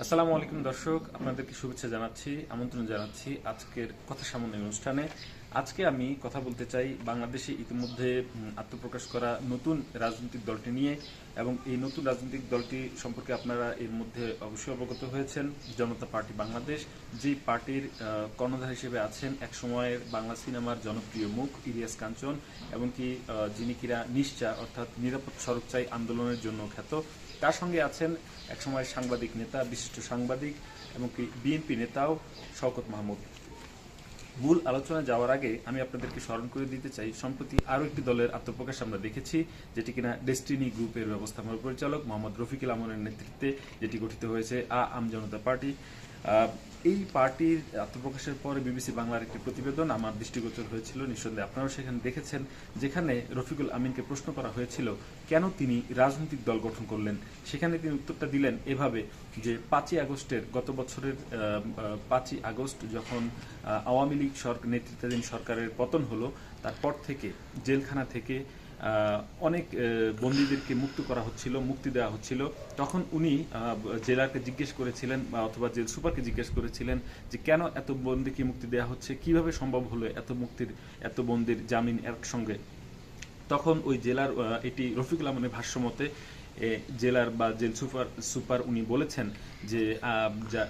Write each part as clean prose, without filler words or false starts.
আসসালামু আলাইকুম দর্শক, আপনাদেরকে শুভেচ্ছা জানাচ্ছি, আমন্ত্রণ জানাচ্ছি আজকের কথা সামনে অনুষ্ঠানে। আজকে আমি কথা বলতে চাই বাংলাদেশে ইতিমধ্যে আত্মপ্রকাশ করা নতুন রাজনৈতিক দলটি নিয়ে। এবং এই নতুন রাজনৈতিক দলটি সম্পর্কে আপনারা এর মধ্যে অবশ্যই অবগত হয়েছেন, জনতা পার্টি বাংলাদেশ। যেই পার্টির কর্ণধার হিসেবে আছেন এক সময়ের বাংলা সিনেমার জনপ্রিয় মুখ ইলিয়াস কাঞ্চন, এমনকি যিনি কিনা নিশ্চা অর্থাৎ নিরাপদ সড়ক চাই আন্দোলনের জন্য খ্যাত। তার সঙ্গে আছেন একসময় সাংবাদিক নেতা, বিশিষ্ট সাংবাদিক এবং বিএনপি নেতাও শওকত মাহমুদ। মূল আলোচনায় যাওয়ার আগে আমি আপনাদেরকে স্মরণ করে দিতে চাই, সম্প্রতি আরও একটি দলের আত্মপ্রকাশ আমরা দেখেছি, যেটি কিনা ডেস্টিনি গ্রুপের ব্যবস্থাপনা পরিচালক মোহাম্মদ রফিকুল আমনের নেতৃত্বে যেটি গঠিত হয়েছে আম জনতা পার্টি। এই পার্টির আত্মপ্রকাশের পরে বিবিসি বাংলার একটি প্রতিবেদন আমার দৃষ্টিগোচর হয়েছিল, নিঃসন্দেহে আপনারাও সেখানে দেখেছেন, যেখানে রফিকুল আমিনকে প্রশ্ন করা হয়েছিল কেন তিনি রাজনৈতিক দল গঠন করলেন। সেখানে তিনি উত্তরটা দিলেন এভাবে যে 5ই আগস্টের গত বছরের 5ই আগস্ট যখন আওয়ামী লীগ নেতৃত্বাধীন সরকারের পতন হলো, তারপর থেকে জেলখানা থেকে অনেক বন্দীদেরকে মুক্তি দেওয়া হচ্ছিল। তখন উনি জেলারকে জিজ্ঞেস করেছিলেন অথবা জেল সুপারকে জিজ্ঞেস করেছিলেন যে কেন এত বন্দীকে মুক্তি দেওয়া হচ্ছে, কিভাবে সম্ভব হলো এত বন্দির জামিন একসঙ্গে। তখন ওই জেলার এটি রফিকুল আহমেদের ভাষ্যমতে জেলার বা জেল সুপার উনি বলেছেন যে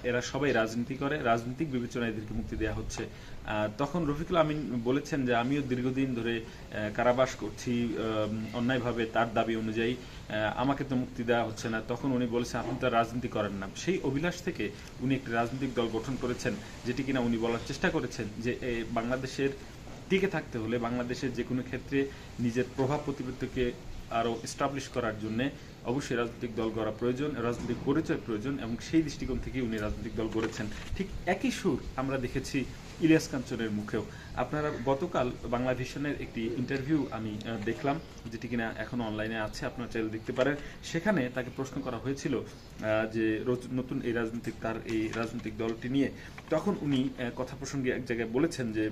এরা সবাই রাজনীতি করে, রাজনৈতিক বিবেচনায় এদেরকে মুক্তি দেওয়া হচ্ছে। তখন রফিকুল আমিন বলেছেন যে আমিও দীর্ঘদিন ধরে কারাবাস করছি অন্যায়ভাবে, তার দাবি অনুযায়ী আমাকে তো মুক্তি দেওয়া হচ্ছে না। তখন উনি বলেছেন আপনি তো রাজনীতি করেন না। সেই অভিলাষ থেকে উনি একটি রাজনৈতিক দল গঠন করেছেন, যেটি কিনা উনি বলার চেষ্টা করেছেন যে বাংলাদেশের টিকে থাকতে হলে, বাংলাদেশের যে কোনো ক্ষেত্রে নিজের প্রভাব প্রতিপত্তিকে আরও এস্টাবলিশ করার জন্য অবশ্যই রাজনৈতিক দল গড়া প্রয়োজন, রাজনৈতিক পরিচয় প্রয়োজন, এবং সেই দৃষ্টিকোণ থেকে উনি রাজনৈতিক দল গড়েছেন। ঠিক একই সুর আমরা দেখেছি ইলিয়াস কাঞ্চনের মুখেও। আপনারা গতকাল বাংলা ভিশনের একটি ইন্টারভিউ আমি দেখলাম, যেটি কিনা এখনো অনলাইনে আছে, আপনারা চাইলে দেখতে পারেন। সেখানে তাকে প্রশ্ন করা হয়েছিল যে নতুন তার এই রাজনৈতিক দলটি নিয়ে। তখন উনি কথা প্রসঙ্গে এক জায়গায় বলেছেন যে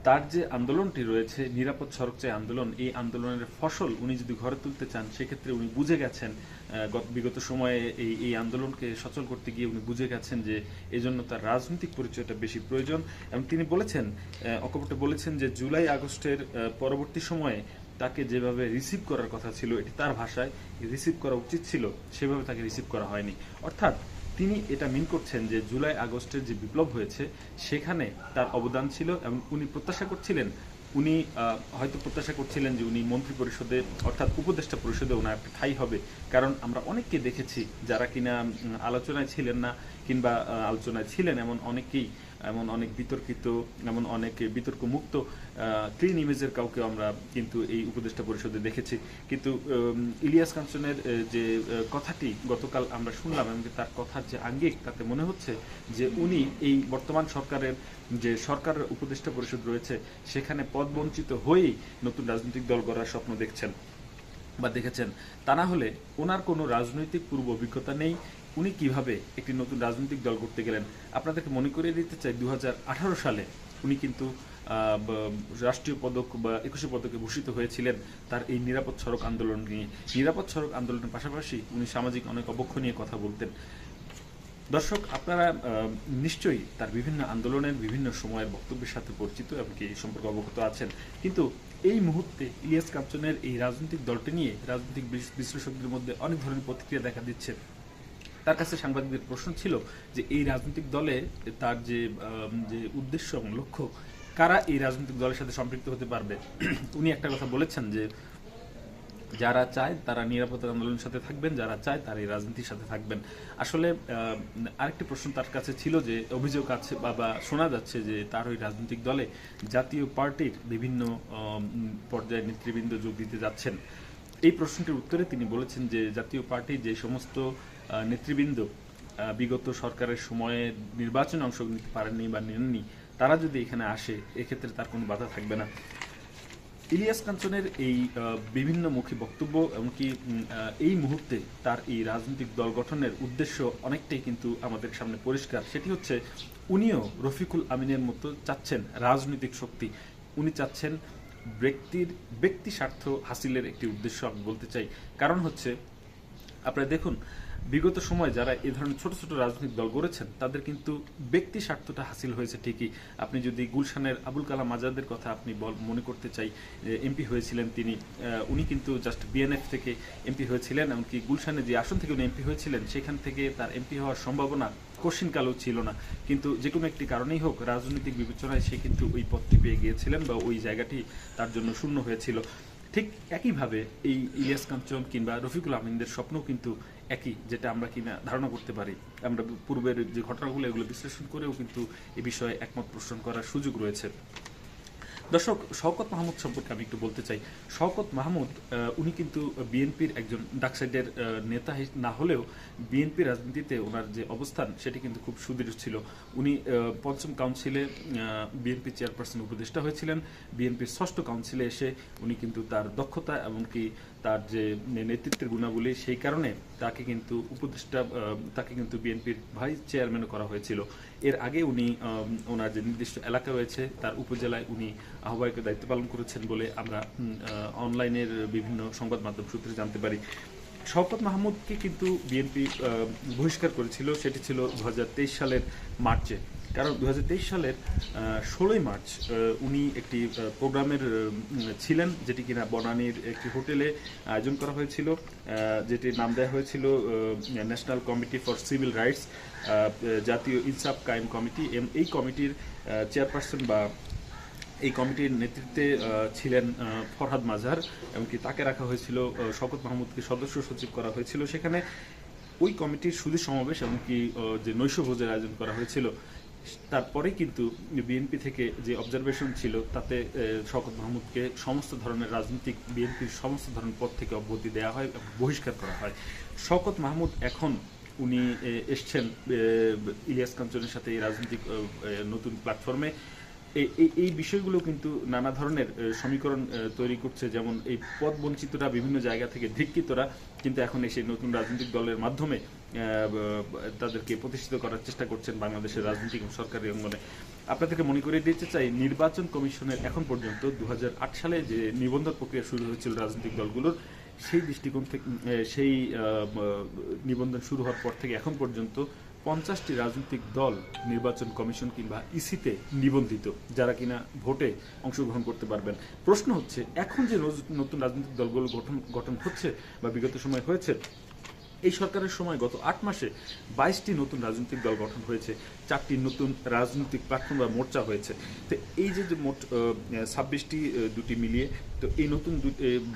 তার যে আন্দোলনটি রয়েছে নিরাপদ সড়ক চাই আন্দোলন, এই আন্দোলনের ফসল উনি যদি ঘরে তুলতে চান, সেক্ষেত্রে উনি বুঝে গেছেন বিগত সময়ে এই আন্দোলনকে সচল করতে গিয়ে উনি বুঝে গেছেন যে এজন্য তার রাজনৈতিক পরিচয়টা বেশি প্রয়োজন। এবং তিনি বলেছেন, অকপটে বলেছেন যে জুলাই আগস্টের পরবর্তী সময়ে তাকে যেভাবে রিসিভ করার কথা ছিল, এটি তার ভাষায় রিসিভ করা উচিত ছিল, সেভাবে তাকে রিসিভ করা হয়নি। অর্থাৎ তিনি এটা মিন করছেন যে জুলাই আগস্টের যে বিপ্লব হয়েছে সেখানে তার অবদান ছিল, এবং উনি হয়তো প্রত্যাশা করছিলেন যে উনি মন্ত্রী পরিষদে অর্থাৎ উপদেষ্টা পরিষদে ওনার একটা ঠাঁই হবে। কারণ আমরা অনেককে দেখেছি যারা কিনা আলোচনায় ছিলেন না, কিংবা আলোচনায় ছিলেন এমন অনেক বিতর্কিত, এমন অনেক বিতর্ক মুক্ত ক্লিন ইমেজের কাউকে আমরা কিন্তু এই উপদেষ্টা পরিষদে দেখেছি। কিন্তু ইলিয়াস কাঞ্চনের যে কথাটি গতকাল আমরা শুনলাম, এবং তার কথার যে আঙ্গিক, তাতে মনে হচ্ছে যে উনি এই বর্তমান সরকারের যে সরকারের উপদেষ্টা পরিষদ রয়েছে সেখানে পদবঞ্চিত হয়েই নতুন রাজনৈতিক দল গড়ার স্বপ্ন দেখছেন বা দেখেছেন। তা না হলে ওনার কোনো রাজনৈতিক পূর্ব অভিজ্ঞতা নেই, উনি কিভাবে একটি নতুন রাজনৈতিক দল করতে গেলেন। আপনাদেরকে মনে করিয়ে দিতে চাই 2018 সালে উনি কিন্তু রাষ্ট্রীয় পদক বা 21 পদকে ভূষিত হয়েছিলেন তার এই নিরাপদ সড়ক আন্দোলন নিয়ে। নিরাপদ সড়ক আন্দোলনের পাশাপাশি উনি সামাজিক অনেক অবক্ষয় কথা বলতেন। দর্শক, আপনারা নিশ্চয়ই তার বিভিন্ন আন্দোলনের বিভিন্ন সময়ের বক্তব্যের সাথে পরিচিত এবং এই সম্পর্কে অবগত আছেন। কিন্তু এই মুহূর্তে ইলিয়াস কাঞ্চনের এই রাজনৈতিক দলটি নিয়ে রাজনৈতিক বিশ্লেষকদের মধ্যে অনেক ধরনের প্রতিক্রিয়া দেখা দিচ্ছে। তার কাছে সাংবাদিকদের প্রশ্ন ছিল যে এই রাজনৈতিক দলে তার যে উদ্দেশ্য এবং লক্ষ্য, কারা এই রাজনৈতিক দলের সাথে সম্পৃক্ত হতে পারবে। উনি একটা কথা বলেছেন যে যারা চায় তারা নিরাপত্তা আন্দোলনের সাথে থাকবেন, যারা চায় তারা এই রাজনীতির সাথে থাকবেন। আসলে আরেকটি প্রশ্ন তার কাছে ছিল যে অভিযোগ আছে বা শোনা যাচ্ছে যে তার ওই রাজনৈতিক দলে জাতীয় পার্টির বিভিন্ন পর্যায়ে নেতৃবৃন্দ যোগ দিতে যাচ্ছেন। এই প্রশ্নটির উত্তরে তিনি বলেছেন যে জাতীয় পার্টির যে সমস্ত নেতৃবৃন্দ বিগত সরকারের সময়ে নির্বাচনে অংশ নিতে পারেননি বা নেননি, তারা যদি এখানে আসে এক্ষেত্রে তার কোনো বাধা থাকবে না। ইলিয়াস কাঞ্চনের এই বিভিন্নমুখী বক্তব্য, এমনকি এই মুহূর্তে তার এই রাজনৈতিক দল গঠনের উদ্দেশ্য অনেকটাই কিন্তু আমাদের সামনে পরিষ্কার। সেটি হচ্ছে উনিও রফিকুল আমিনের মতো চাচ্ছেন রাজনৈতিক শক্তি, উনি চাচ্ছেন ব্যক্তি স্বার্থ হাসিলের একটি উদ্দেশ্য আমি বলতে চাই। কারণ হচ্ছে আপনারা দেখুন বিগত সময় যারা এই ধরনের ছোট ছোট রাজনৈতিক দল গড়েছেন তাদের কিন্তু ব্যক্তি স্বার্থটা হাসিল হয়েছে ঠিকই। আপনি যদি গুলশানের আবুল কালাম আজাদের কথা আপনি মনে করতে চাই, এমপি হয়েছিলেন তিনি, উনি কিন্তু জাস্ট বিএনএফ থেকে এমপি হয়েছিলেন, এমনকি গুলশানে যে আসন থেকে উনি এমপি হয়েছিলেন সেখান থেকে তার এমপি হওয়ার সম্ভাবনা কোশ্চিনকালেও ছিল না, কিন্তু যে কোনো একটি কারণেই হোক রাজনৈতিক বিবেচনায় সে কিন্তু ওই পদটি পেয়ে গিয়েছিলেন বা ওই জায়গাটি তার জন্য শূন্য হয়েছিল। ঠিক একইভাবে এই ইলিয়াস কাঞ্চন কিংবা রফিকুল আমিনদের স্বপ্নও কিন্তু একই, যেটা আমরা কিনা ধারণা করতে পারি। আমরা পূর্বের যে ঘটনাগুলো এগুলো বিশ্লেষণ করেও কিন্তু এ বিষয়ে একমত পোষণ করার সুযোগ রয়েছে। দর্শক, শওকত মাহমুদ সম্পর্কে আমি একটু বলতে চাই। শওকত মাহমুদ উনি কিন্তু বিএনপির একজন ডাকসাইডের নেতা না হলেও বিএনপি রাজনীতিতে ওনার যে অবস্থান সেটি কিন্তু খুব সুদৃঢ় ছিল। উনি পঞ্চম কাউন্সিলে বিএনপি চেয়ারপারসন উপদেষ্টা হয়েছিলেন। বিএনপির ষষ্ঠ কাউন্সিলে এসে উনি কিন্তু তার দক্ষতা এমনকি তার যে নেতৃত্বের গুণাবলী সেই কারণে তাকে কিন্তু তাকে কিন্তু বিএনপির ভাইস চেয়ারম্যানও করা হয়েছিল। এর আগে উনি ওনার যে নির্দিষ্ট এলাকা রয়েছে তার উপজেলায় উনি আহ্বায়কের দায়িত্ব পালন করেছেন বলে আমরা অনলাইনের বিভিন্ন সংবাদ মাধ্যম সূত্রে জানতে পারি। শওকত মাহমুদকে কিন্তু বিএনপি বহিষ্কার করেছিল, সেটি ছিল 2023 সালের মার্চে। কারণ 2023 সালের 16ই মার্চ উনি একটি প্রোগ্রামের ছিলেন, যেটি কিনা বনানীর একটি হোটেলে আয়োজন করা হয়েছিল, যেটির নাম দেওয়া হয়েছিল national committee for civil rights, জাতীয় ইনসাফ কায়েম কমিটি। এই কমিটির চেয়ারপারসন বা এই কমিটির নেতৃত্বে ছিলেন ফরহাদ মাজহার, এমনকি তাকে রাখা হয়েছিল, শওকত মাহমুদকে সদস্য সচিব করা হয়েছিল। সেখানে ওই কমিটির সুধী সমাবেশ এমনকি যে নৈশভোজের আয়োজন করা হয়েছিল, তারপরে কিন্তু বিএনপি থেকে যে অবজারভেশন ছিল তাতে শওকত মাহমুদকে সমস্ত ধরনের রাজনৈতিক বিএনপির সমস্ত ধরনের পদ থেকে অব্যাহতি দেওয়া হয়, বহিষ্কার করা হয়। শওকত মাহমুদ এখন উনি এসছেন ইলিয়াস কাঞ্চনের সাথে এই রাজনৈতিক নতুন প্ল্যাটফর্মে। এই বিষয়গুলো কিন্তু নানা ধরনের সমীকরণ তৈরি করছে, যেমন এই পদ বঞ্চিতরা বিভিন্ন জায়গা থেকে ধিক্কিতরা কিন্তু এখন এসে নতুন রাজনৈতিক দলের মাধ্যমে তাদেরকে প্রতিষ্ঠিত করার চেষ্টা করছেন বাংলাদেশের রাজনৈতিক এবং সরকারি অঙ্গনে। আপনাদেরকে মনে করিয়ে দিতে চাই, নির্বাচন কমিশনের এখন পর্যন্ত 2008 সালে যে নিবন্ধন প্রক্রিয়া শুরু হয়েছিল রাজনৈতিক দলগুলোর, সেই দৃষ্টিকোণ থেকে সেই নিবন্ধন শুরু হওয়ার পর থেকে এখন পর্যন্ত 50টি রাজনৈতিক দল নির্বাচন কমিশন কিংবা ইসিতে নিবন্ধিত, যারা কিনা ভোটে অংশগ্রহণ করতে পারবেন। প্রশ্ন হচ্ছে, এখন যে নতুন রাজনৈতিক দলগুলো গঠন হচ্ছে বা বিগত সময় হয়েছে, এই সরকারের সময় গত 8 মাসে 22টি নতুন রাজনৈতিক দল গঠন হয়েছে, 4টি নতুন রাজনৈতিক প্ল্যাটফর্ম বা মোর্চা হয়েছে। তো এই যে মোট 26টি দুটি মিলিয়ে, তো এই নতুন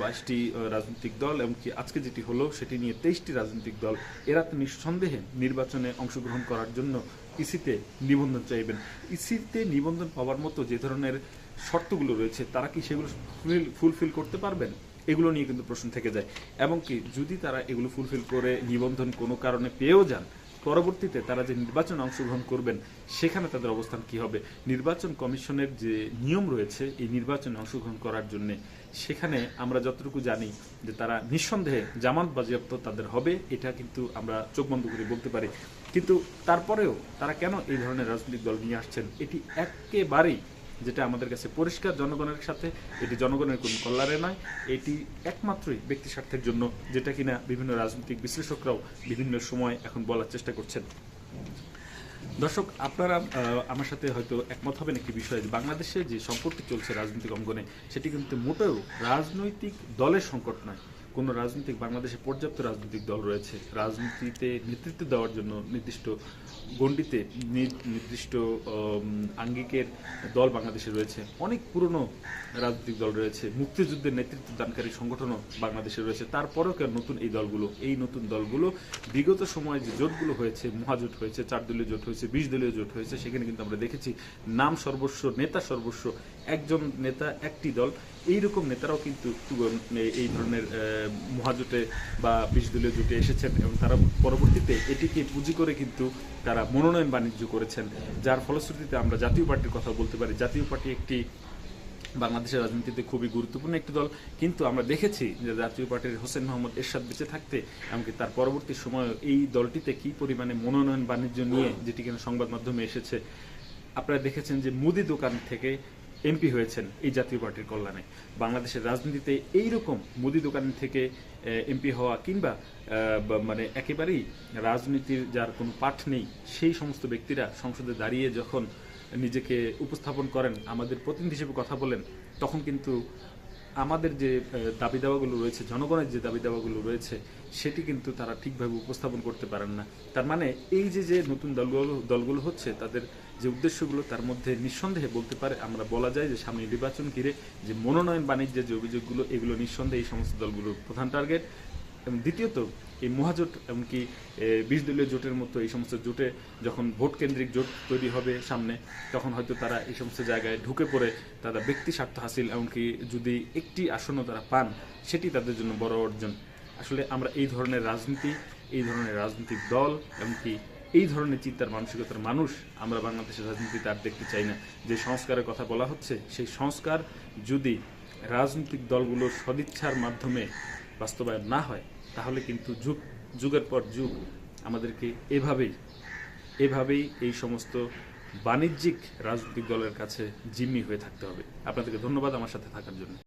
22টি রাজনৈতিক দল এমনকি আজকে যেটি হলো সেটি নিয়ে 23টি রাজনৈতিক দল, এরা তো নিঃসন্দেহে নির্বাচনে অংশগ্রহণ করার জন্য ইসিতে নিবন্ধন চাইবেন। ইসিতে নিবন্ধন পাওয়ার মতো যে ধরনের শর্তগুলো রয়েছে তারা কি সেগুলো ফুলফিল করতে পারবেন? এগুলো নিয়ে কিন্তু প্রশ্ন থেকে যায়। এমনকি যদি তারা এগুলো ফুলফিল করে নিবন্ধন কোনো কারণে পেয়েও যান, পরবর্তীতে তারা যে নির্বাচনে অংশগ্রহণ করবেন সেখানে তাদের অবস্থান কি হবে? নির্বাচন কমিশনের যে নিয়ম রয়েছে এই নির্বাচনে অংশগ্রহণ করার জন্য, সেখানে আমরা যতটুকু জানি যে তারা নিঃসন্দেহে জামানত বাজেয়াপ্ত তাদের হবে, এটা কিন্তু আমরা চোখ বন্ধ করে বলতে পারি। কিন্তু তারপরেও তারা কেন এই ধরনের রাজনৈতিক দল নিয়ে আসছেন, এটি একেবারেই, যেটা আমাদের কাছে পরিষ্কার, জনগণের সাথে, এটি জনগণের কোনো কল্যাণে নয়, এটি একমাত্রই ব্যক্তি স্বার্থের জন্য, যেটা কিনা বিভিন্ন রাজনৈতিক বিশ্লেষকরাও বিভিন্ন সময় এখন বলার চেষ্টা করছেন। দর্শক, আপনারা আমার সাথে হয়তো একমত হবেন একটি বিষয়ে, বাংলাদেশে যে সংকটটি চলছে রাজনৈতিক অঙ্গনে, সেটি কিন্তু মোটেও রাজনৈতিক দলের সংকট নয়। কোনো রাজনৈতিক, বাংলাদেশে পর্যাপ্ত রাজনৈতিক দল রয়েছে, রাজনীতিতে নেতৃত্ব দেওয়ার জন্য নির্দিষ্ট গণ্ডিতে নির্দিষ্ট আঙ্গিকের দল বাংলাদেশে রয়েছে, অনেক পুরনো রাজনৈতিক দল রয়েছে, মুক্তিযুদ্ধের নেতৃত্ব দানকারী সংগঠনও বাংলাদেশে রয়েছে। তারপরেও কেন নতুন এই নতুন দলগুলো বিগত সময়ে যে জোটগুলো হয়েছে, মহাজোট হয়েছে, 4 দলীয় জোট হয়েছে, 20 দলীয় জোট হয়েছে, সেখানে কিন্তু আমরা দেখেছি নাম সর্বস্ব, নেতা সর্বস্ব, একজন নেতা একটি দল, এইরকম নেতারাও কিন্তু এই ধরনের মহাজোটে বা 20 দলীয় জোটে এসেছেন এবং তারা পরবর্তীতে এটিকে পুঁজি করে কিন্তু তারা মনোনয়ন বাণিজ্য করেছেন, যার ফলশ্রুতিতে আমরা জাতীয় পার্টির কথা বলতে পারি। জাতীয় পার্টি একটি বাংলাদেশের রাজনীতিতে খুবই গুরুত্বপূর্ণ একটি দল, কিন্তু আমরা দেখেছি যে জাতীয় পার্টির হোসেন মোহাম্মদ এরশাদ বেঁচে থাকতে এমনকি তার পরবর্তী সময়ে এই দলটিতে কি পরিমাণে মনোনয়ন বাণিজ্য নিয়ে, যেটি কিনা সংবাদ মাধ্যমে এসেছে, আপনারা দেখেছেন যে মুদি দোকান থেকে এমপি হয়েছেন এই জাতীয় পার্টির কল্যাণে। বাংলাদেশের রাজনীতিতে এইরকম মুদি দোকান থেকে এমপি হওয়া কিংবা মানে একেবারেই রাজনীতির যার কোনো পাঠ নেই সেই সমস্ত ব্যক্তিরা সংসদে দাঁড়িয়ে যখন নিজেকে উপস্থাপন করেন, আমাদের প্রতিনিধি হিসেবে কথা বলেন, তখন কিন্তু আমাদের যে দাবি দাওয়াগুলো রয়েছে, জনগণের যে দাবি দাওয়াগুলো রয়েছে, সেটি কিন্তু তারা ঠিকভাবে উপস্থাপন করতে পারেন না। তার মানে এই যে যে নতুন দলগুলো হচ্ছে, তাদের যে উদ্দেশ্যগুলো, তার মধ্যে নিঃসন্দেহে বলতে পারে, আমরা বলা যায় যে সামনে নির্বাচন ঘিরে যে মনোনয়ন বাণিজ্যের যে অভিযোগগুলো, এগুলো নিঃসন্দেহে এই সমস্ত দলগুলোর প্রধান টার্গেট। এবং দ্বিতীয়ত, এই মহাজোট এমনকি 20 দলীয় জোটের মতো এই সমস্ত জোটে যখন ভোট কেন্দ্রিক জোট তৈরি হবে সামনে, তখন হয়তো তারা এই সমস্ত জায়গায় ঢুকে পড়ে তারা ব্যক্তি স্বার্থ হাসিল, এমনকি যদি একটি আসনও তারা পান, সেটি তাদের জন্য বড় অর্জন। আসলে আমরা এই ধরনের রাজনীতি, এই ধরনের রাজনৈতিক দল, এমনকি এই ধরনের চিন্তার মানসিকতার মানুষ আমরা বাংলাদেশের রাজনীতিতে আর দেখতে চাই না। যে সংস্কারের কথা বলা হচ্ছে, সেই সংস্কার যদি রাজনৈতিক দলগুলোর সদিচ্ছার মাধ্যমে বাস্তবায়ন না হয়, তাহলে কিন্তু যুগের পর যুগ আমাদেরকে এভাবেই এই সমস্ত বাণিজ্যিক রাজনৈতিক দলের কাছে জিম্মি হয়ে থাকতে হবে। আপনাদেরকে ধন্যবাদ আমার সাথে থাকার জন্য।